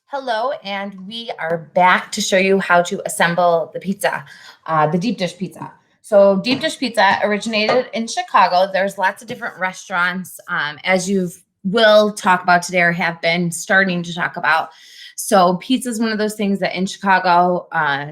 Hello, and we are back to show you how to assemble the pizza, the deep dish pizza. So, deep dish pizza originated in Chicago. There's lots of different restaurants, as you will talk about today or have been starting to talk about. So, pizza is one of those things that in Chicago,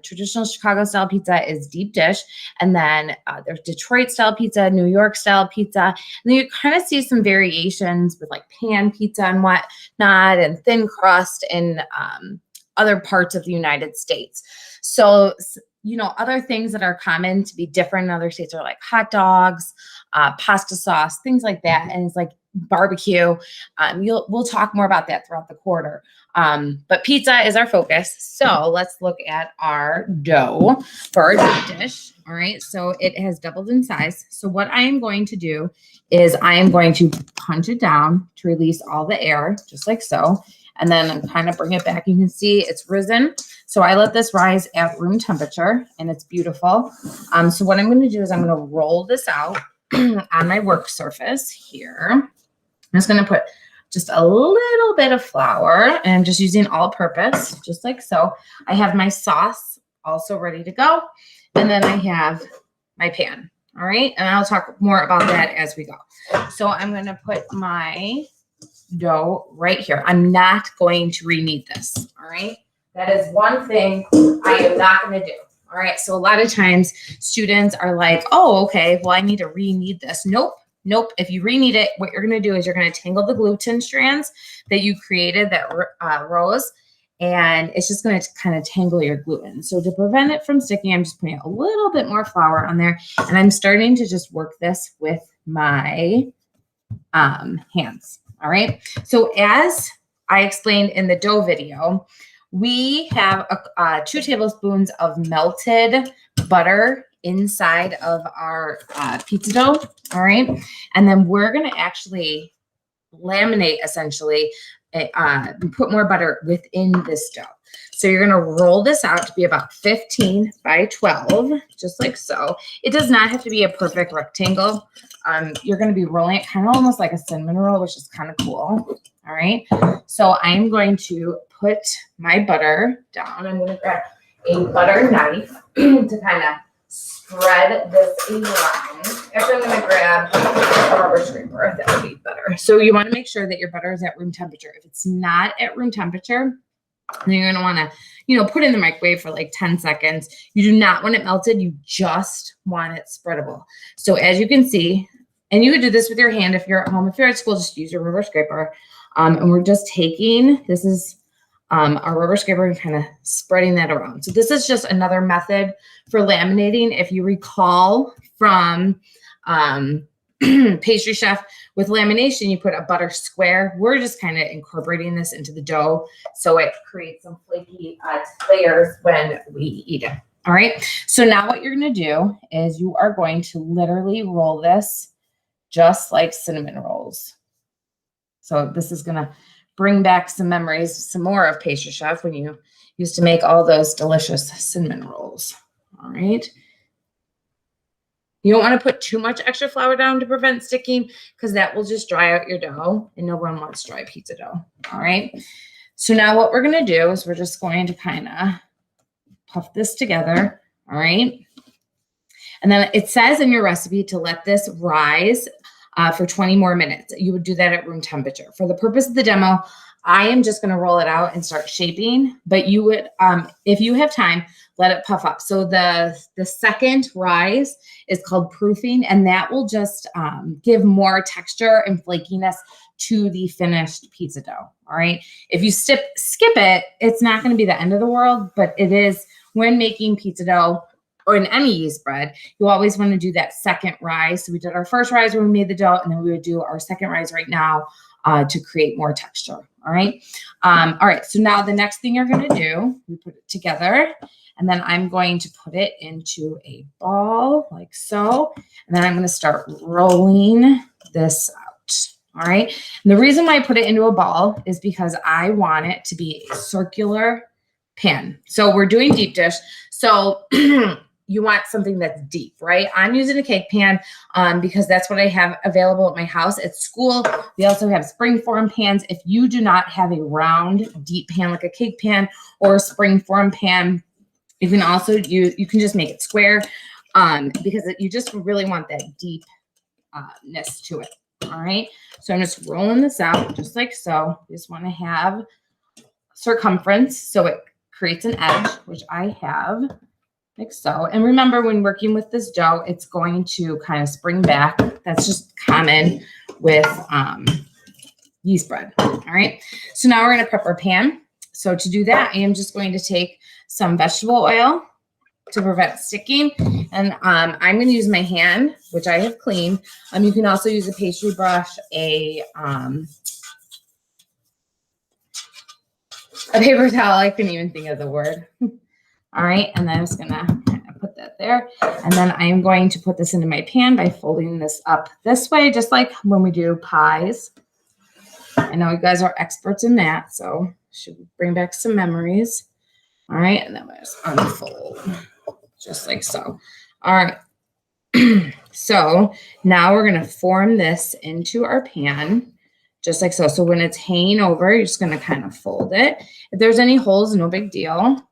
traditional Chicago style pizza is deep dish. And then there's Detroit style pizza, New York style pizza. And then you kind of see some variations with like pan pizza and whatnot, and thin crust in other parts of the United States. So, other things that are common to be different in other states are like hot dogs, pasta sauce, things like that. And it's like barbecue. We'll talk more about that throughout the quarter. But pizza is our focus. So let's look at our dough for our deep dish. All right. So it has doubled in size. So what I am going to do is I am going to punch it down to release all the air, just like so. And then kind of bring it back. You can see it's risen. So I let this rise at room temperature and it's beautiful. So what I'm going to do is I'm going to roll this out on my work surface here. I'm just going to put just a little bit of flour, and I'm just using all purpose, just like so. I have my sauce also ready to go. And then I have my pan. All right. And I'll talk more about that as we go. So I'm going to put my dough right here. I'm not going to re-knead this. All right. That is one thing I am not going to do. All right. So a lot of times students are like, oh, okay, well, I need to re-knead this. Nope. If you re-knead it, what you're going to do is you're going to tangle the gluten strands that you created that rose, and it's just going to kind of tangle your gluten. So to prevent it from sticking, I'm just putting a little bit more flour on there, and I'm starting to just work this with my hands. All right. So as I explained in the dough video, we have 2 tablespoons of melted butter inside of our pizza dough. All right. And then we're going to actually laminate, essentially, put more butter within this dough. So you're going to roll this out to be about 15 by 12, just like so. It does not have to be a perfect rectangle. You're going to be rolling it kind of almost like a cinnamon roll, which is kind of cool. All right. So I'm going to put my butter down. I'm going to grab a butter knife to kind of spread this around. Actually, I'm going to grab a rubber scraper. That would be better. So you want to make sure that your butter is at room temperature. If it's not at room temperature, then you're going to want to, put it in the microwave for like 10 seconds. You do not want it melted. You just want it spreadable. So as you can see, and you would do this with your hand if you're at home. If you're at school, just use your rubber scraper. And we're just taking, this is our rubber scraper, and kind of spreading that around. So this is just another method for laminating. If you recall from Pastry Chef, with lamination, you put a butter square. We're just kind of incorporating this into the dough so it creates some flaky layers when we eat it. All right. So now what you're going to do is you are going to literally roll this just like cinnamon rolls. So this is going to bring back some memories, some more of Pastry Chef when you used to make all those delicious cinnamon rolls. All right. You don't want to put too much extra flour down to prevent sticking, because that will just dry out your dough, and no one wants dry pizza dough. All right. So now what we're going to do is we're just going to kind of puff this together. All right. And then it says in your recipe to let this rise for 20 more minutes. You would do that at room temperature. For the purpose of the demo, I am just going to roll it out and start shaping, but you would, if you have time, let it puff up. So the second rise is called proofing, and that will just give more texture and flakiness to the finished pizza dough. All right. If you skip it, it's not going to be the end of the world, but it is when making pizza dough or in any yeast bread, you always want to do that second rise. So we did our first rise when we made the dough, and then we would do our second rise right now to create more texture. All right. All right. So now the next thing you're going to do, we put it together, and then I'm going to put it into a ball like so. And then I'm going to start rolling this out. All right. And the reason why I put it into a ball is because I want it to be a circular pan. So we're doing deep dish. So you want something that's deep, right? I'm using a cake pan because that's what I have available at my house. At school, we also have springform pans. If you do not have a round, deep pan like a cake pan or a springform pan, you can also you can just make it square because you just really want that deepness to it. All right, so I'm just rolling this out just like so. You just want to have circumference so it creates an edge, which I have. Like so. And remember, when working with this dough, it's going to kind of spring back. That's just common with yeast bread. All right. So now we're going to prep our pan. So to do that, I am just going to take some vegetable oil to prevent sticking. And I'm going to use my hand, which I have cleaned. You can also use a pastry brush, a paper towel. I couldn't even think of the word. All right. And then I'm just going to put that there. And then I'm going to put this into my pan by folding this up this way, just like when we do pies. I know you guys are experts in that, so should bring back some memories. All right. And then we just unfold just like so. All right. So now we're going to form this into our pan just like so. So when it's hanging over, you're just going to kind of fold it. If there's any holes, no big deal.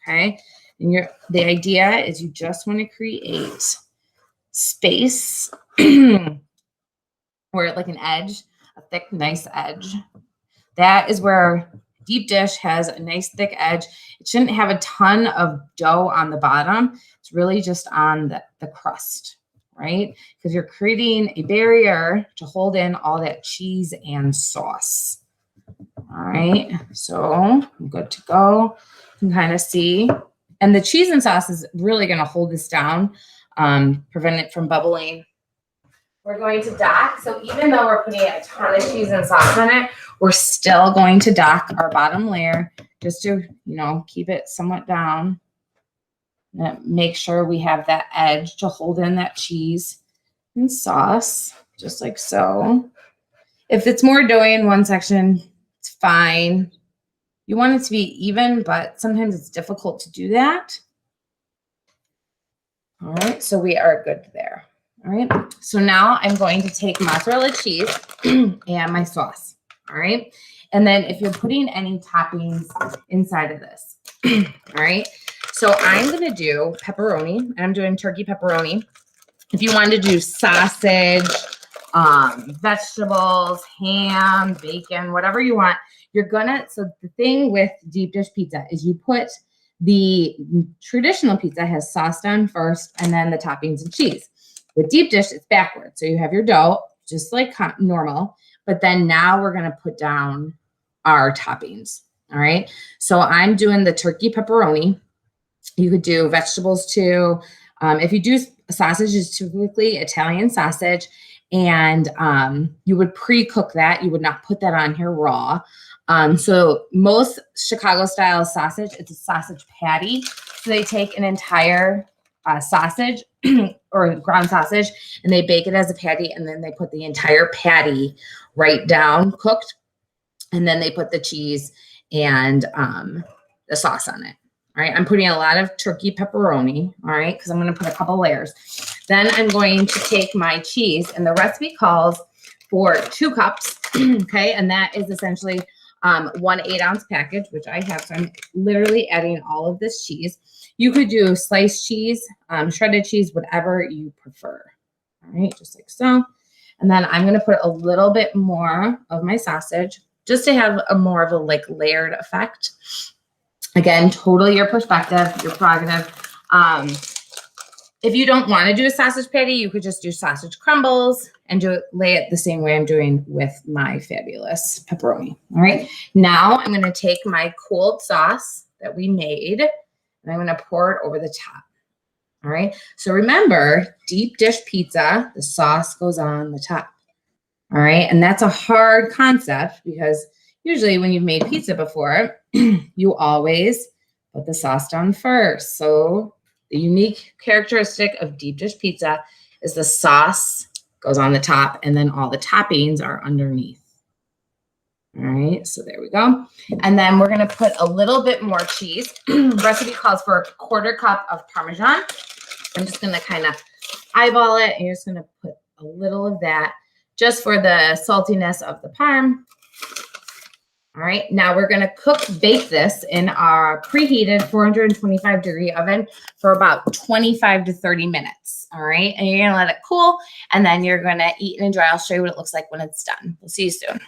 Okay. And the idea is you just want to create space where like an edge, a thick, nice edge. That is where deep dish has a nice thick edge. It shouldn't have a ton of dough on the bottom. It's really just on the crust, right? Because you're creating a barrier to hold in all that cheese and sauce. All right, so I'm good to go. You can kind of see. And the cheese and sauce is really going to hold this down, prevent it from bubbling. We're going to dock. So even though we're putting a ton of cheese and sauce on it, we're still going to dock our bottom layer just to, keep it somewhat down. And make sure we have that edge to hold in that cheese and sauce, just like so. If it's more doughy in one section, it's fine. You want it to be even, but sometimes it's difficult to do that. All right, so we are good there. All right, so now I'm going to take mozzarella cheese and my sauce. All right, and then if you're putting any toppings inside of this, all right, so I'm going to do pepperoni, and I'm doing turkey pepperoni. If you wanted to do sausage, vegetables, ham, bacon, whatever you want, so the thing with deep dish pizza is you put the traditional pizza has sauce down first and then the toppings and cheese. With deep dish, it's backwards. So you have your dough just like normal, but then now we're going to put down our toppings. All right. So I'm doing the turkey pepperoni. You could do vegetables too. If you do sausage, it's typically Italian sausage. And you would pre-cook that. You would not put that on here raw. So most Chicago style sausage, it's a sausage patty. So they take an entire sausage or ground sausage and they bake it as a patty. And then they put the entire patty right down cooked. And then they put the cheese and the sauce on it. All right. I'm putting a lot of turkey pepperoni. All right. Because I'm going to put a couple layers. Then I'm going to take my cheese, and the recipe calls for 2 cups. Okay. And that is essentially 1 8-ounce package, which I have. So I'm literally adding all of this cheese. You could do sliced cheese, shredded cheese, whatever you prefer. All right. Just like so. And then I'm going to put a little bit more of my sausage just to have a more of a layered effect. Again, totally your perspective, your prerogative. If you don't want to do a sausage patty, you could just do sausage crumbles and lay it the same way I'm doing with my fabulous pepperoni. All right. Now I'm going to take my cooled sauce that we made and I'm going to pour it over the top. All right. So remember, deep dish pizza, the sauce goes on the top. All right. And that's a hard concept because usually when you've made pizza before, you always put the sauce down first. So the unique characteristic of deep dish pizza is the sauce goes on the top and then all the toppings are underneath. All right, so there we go. And then we're going to put a little bit more cheese. Recipe calls for a 1/4 cup of Parmesan. I'm just going to kind of eyeball it, and you're just going to put a little of that just for the saltiness of the parm. All right, now we're going to bake this in our preheated 425-degree oven for about 25 to 30 minutes. All right, and you're going to let it cool, and then you're going to eat and enjoy. I'll show you what it looks like when it's done. We'll see you soon.